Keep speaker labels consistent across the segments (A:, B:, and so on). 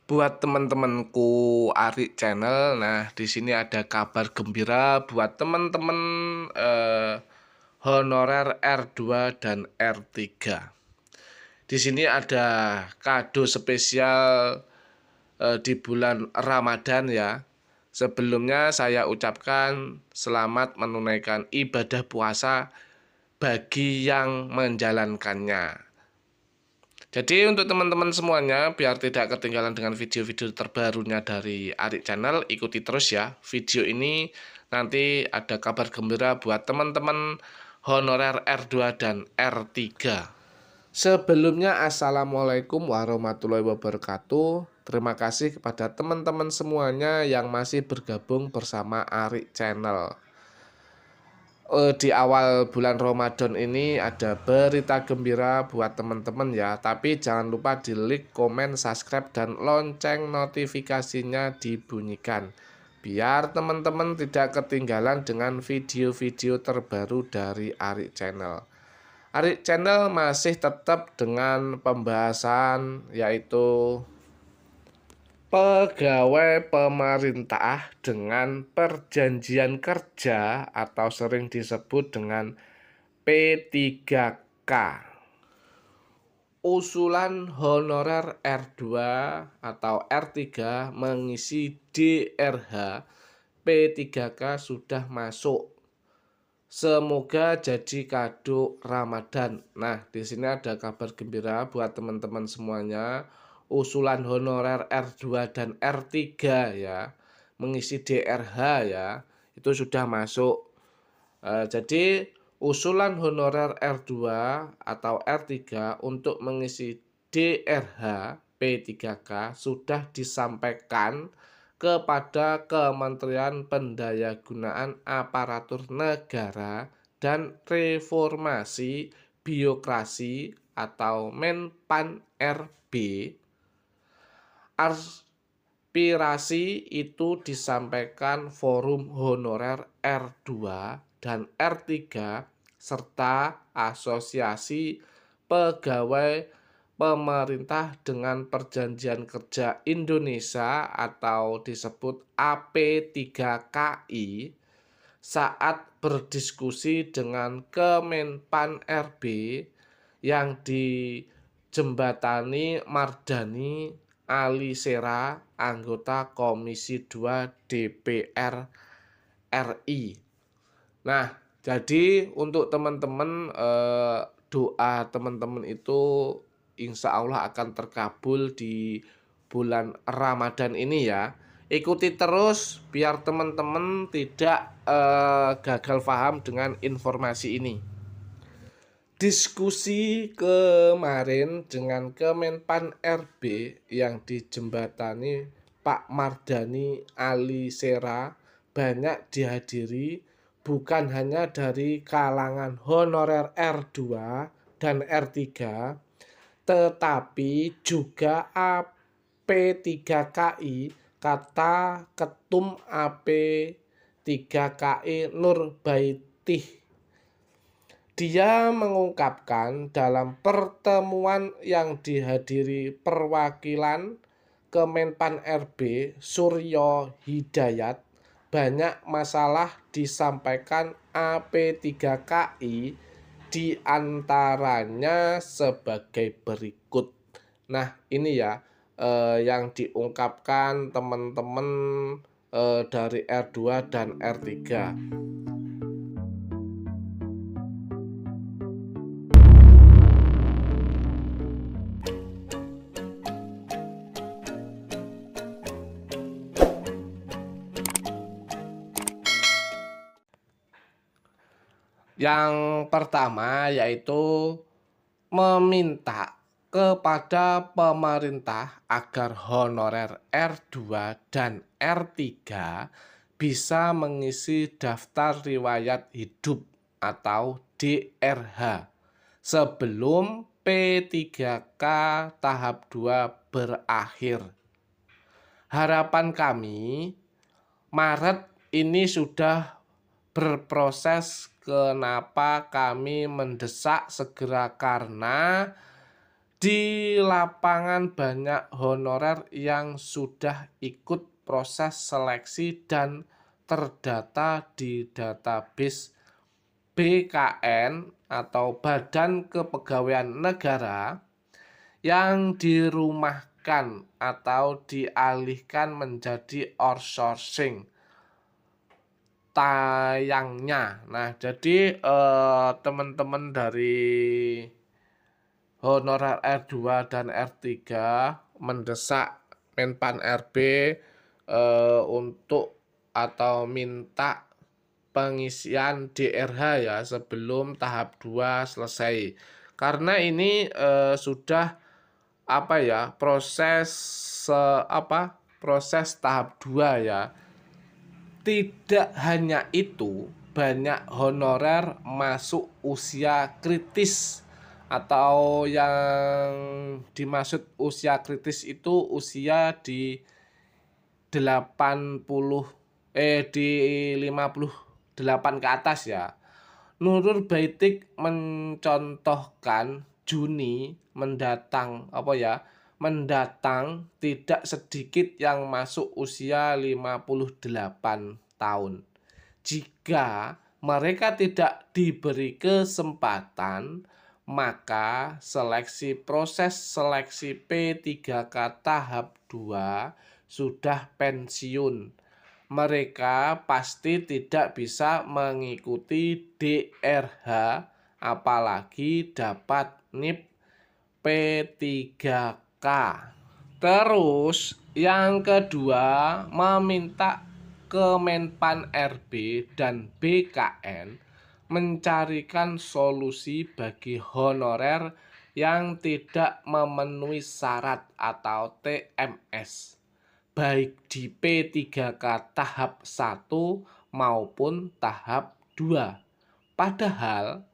A: Buat teman-temanku Arik Channel, nah di sini ada kabar gembira buat teman-teman honorer R2 dan R3. Di sini ada kado spesial di bulan Ramadan ya. Sebelumnya saya ucapkan selamat menunaikan ibadah puasa bagi yang menjalankannya. Jadi untuk teman-teman semuanya, biar tidak ketinggalan dengan video-video terbarunya dari Arik Channel, ikuti terus ya. Video ini nanti ada kabar gembira buat teman-teman honorer R2 dan R3. Sebelumnya, Assalamualaikum warahmatullahi wabarakatuh. Terima kasih kepada teman-teman semuanya yang masih bergabung bersama Arik Channel. Di awal bulan Ramadan ini ada berita gembira buat teman-teman ya. Tapi jangan lupa di like, komen, subscribe, dan lonceng notifikasinya dibunyikan, biar teman-teman tidak ketinggalan dengan video-video terbaru dari Arik Channel. Arik Channel masih tetap dengan pembahasan yaitu pegawai pemerintah dengan perjanjian kerja atau sering disebut dengan P3K. Usulan honorer R2 atau R3 mengisi DRH P3K sudah masuk. Semoga jadi kado Ramadan. Nah, di sini ada kabar gembira buat teman-teman semuanya. Usulan honorer R2 dan R3 ya, mengisi DRH ya, itu sudah masuk. Jadi usulan honorer R2 atau R3 untuk mengisi DRH P3K sudah disampaikan kepada Kementerian Pendayagunaan Aparatur Negara dan Reformasi Birokrasi atau Menpan-RB. Aspirasi itu disampaikan Forum Honorer R2 dan R3 serta Asosiasi Pegawai Pemerintah dengan Perjanjian Kerja Indonesia atau disebut AP3KI saat berdiskusi dengan Kemenpan-RB yang dijembatani Mardhani Alisera, anggota Komisi 2 DPR RI. Nah, jadi untuk teman-teman doa teman-teman itu insya Allah akan terkabul di bulan Ramadan ini ya. Ikuti terus biar teman-teman tidak gagal paham dengan informasi ini. Diskusi kemarin dengan Kemenpan-RB yang dijembatani Pak Mardhani Alisera banyak dihadiri bukan hanya dari kalangan honorer R2 dan R3, tetapi juga AP3KI, kata Ketum AP3KI Nurbaitih. Dia mengungkapkan dalam pertemuan yang dihadiri perwakilan Kemenpan-RB Suryo Hidayat, banyak masalah disampaikan AP3KI, diantaranya sebagai berikut. Nah ini ya yang diungkapkan teman-teman dari R2 dan R3. Yang pertama yaitu meminta kepada pemerintah agar honorer R2 dan R3 bisa mengisi daftar riwayat hidup atau DRH sebelum P3K tahap 2 berakhir. Harapan kami Maret ini sudah berproses. Kenapa kami mendesak segera? Karena Di lapangan banyak honorer yang sudah ikut proses seleksi dan terdata di database BKN atau Badan Kepegawaian Negara yang dirumahkan atau dialihkan menjadi outsourcing tayangnya. Nah, jadi teman-teman dari honorer R2 dan R3 mendesak Menpan RB untuk atau minta pengisian DRH ya sebelum tahap 2 selesai. Karena ini sudah proses proses tahap 2 ya. Tidak hanya itu, banyak honorer masuk usia kritis atau yang dimaksud usia kritis itu usia di 80 di 58 ke atas ya. Nurul Baitik mencontohkan Juni mendatang tidak sedikit yang masuk usia 58 tahun. Jika mereka tidak diberi kesempatan, maka proses seleksi P3K tahap 2 sudah pensiun. Mereka pasti tidak bisa mengikuti DRH apalagi dapat NIP P3K. Terus yang kedua, meminta Kemenpan RB dan BKN mencarikan solusi bagi honorer yang tidak memenuhi syarat atau TMS, baik di P3K tahap 1 maupun tahap 2. Padahal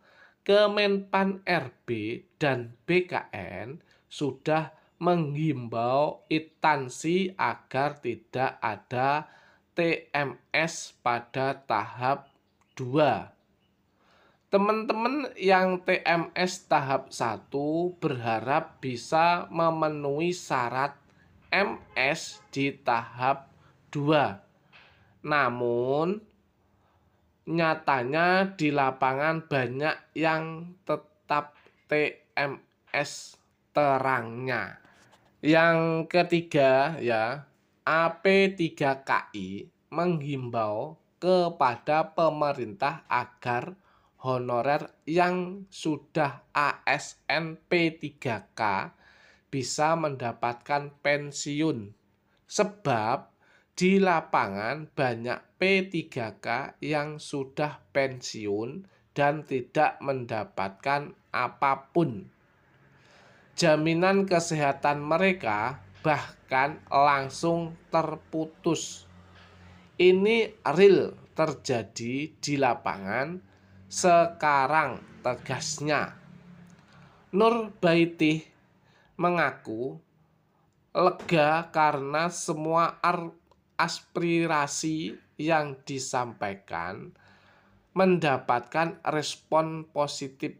A: Kemenpan RB dan BKN sudah menghimbau instansi agar tidak ada TMS pada tahap 2. Teman-teman yang TMS tahap 1 berharap bisa memenuhi syarat MS di tahap 2. Namun nyatanya di lapangan banyak yang tetap TMS terangnya. Yang ketiga ya, AP3KI menghimbau kepada pemerintah agar honorer yang sudah ASN P3K bisa mendapatkan pensiun. Sebab di lapangan banyak P3K yang sudah pensiun dan tidak mendapatkan apapun. Jaminan kesehatan mereka bahkan langsung terputus. Ini real terjadi di lapangan sekarang, tegasnya. Nur Baitih mengaku lega karena semua aspirasi yang disampaikan mendapatkan respon positif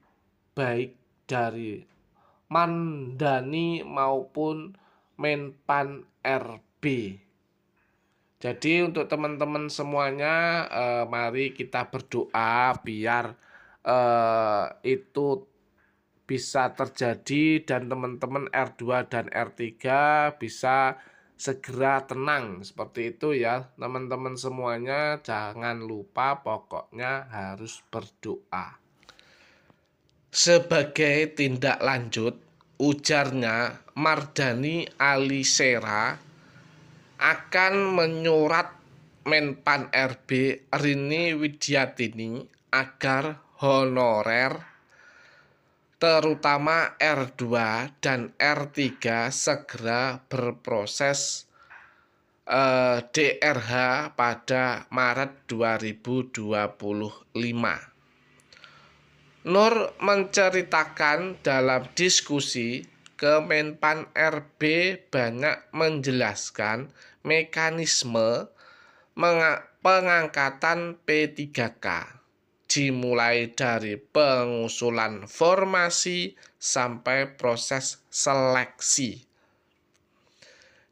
A: baik dari Mandani maupun Menpan RB. Jadi untuk teman-teman semuanya, mari kita berdoa biar itu bisa terjadi dan teman-teman R2 dan R3 bisa segera tenang. Seperti itu ya teman-teman semuanya, jangan lupa pokoknya harus berdoa. Sebagai tindak lanjut, ujarnya Mardani Alisera akan menyurat Menpan RB Rini Widiatini agar honorer terutama R2 dan R3 segera berproses DRH pada Maret 2025. Nur menceritakan dalam diskusi, Kemenpan RB banyak menjelaskan mekanisme pengangkatan P3K. dimulai dari pengusulan formasi sampai proses seleksi.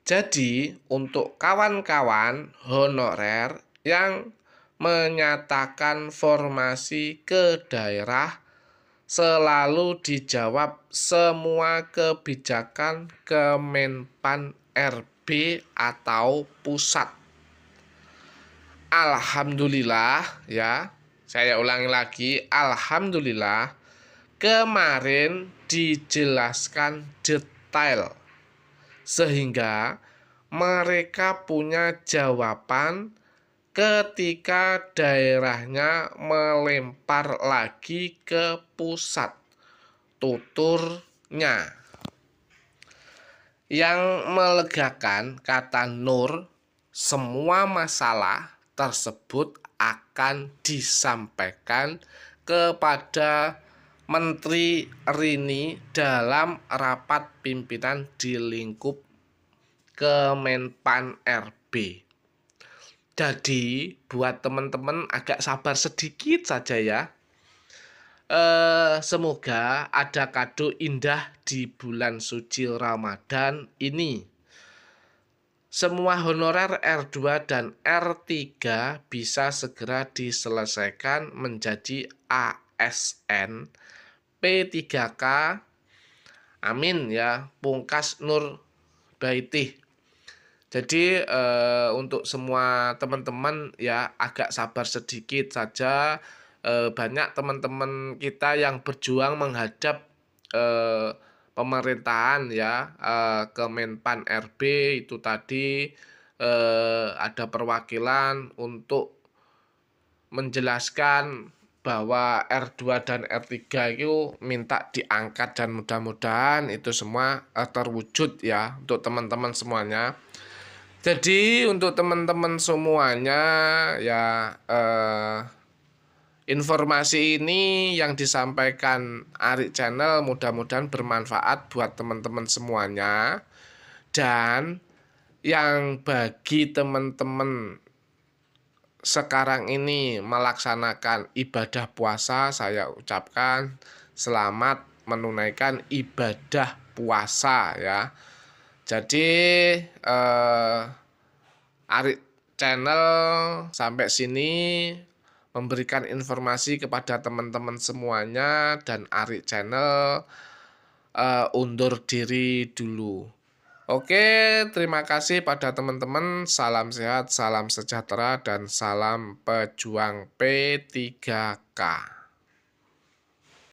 A: Jadi, untuk kawan-kawan honorer yang menyatakan formasi ke daerah, selalu dijawab semua kebijakan Kemenpan RB atau pusat. Alhamdulillah ya, saya ulangi lagi, alhamdulillah kemarin dijelaskan detail sehingga mereka punya jawaban ketika daerahnya melempar lagi ke pusat tuturnya. Yang melegakan, kata Nur, semua masalah tersebut akan disampaikan kepada Menteri Rini dalam rapat pimpinan di lingkup Kemenpan RB. Jadi buat teman-teman agak sabar sedikit saja ya. Semoga ada kado indah di bulan suci Ramadan ini. Semua honorer R2 dan R3 bisa segera diselesaikan menjadi ASN P3K. Amin ya, Pungkas Nur Baitih. Jadi untuk semua teman-teman ya agak sabar sedikit saja. Banyak teman-teman kita yang berjuang menghadap pemerintahan ya, Kemenpan RB itu tadi ada perwakilan untuk menjelaskan bahwa R2 dan R3 itu minta diangkat dan mudah-mudahan itu semua terwujud ya untuk teman-teman semuanya. Jadi untuk teman-teman semuanya ya informasi ini yang disampaikan Arik Channel mudah-mudahan bermanfaat buat teman-teman semuanya. Dan yang bagi teman-teman sekarang ini melaksanakan ibadah puasa, saya ucapkan selamat menunaikan ibadah puasa ya. Jadi Arik Channel sampai sini memberikan informasi kepada teman-teman semuanya, dan Arik Channel undur diri dulu. Oke, terima kasih pada teman-teman. Salam sehat, salam sejahtera, dan salam pejuang P3K.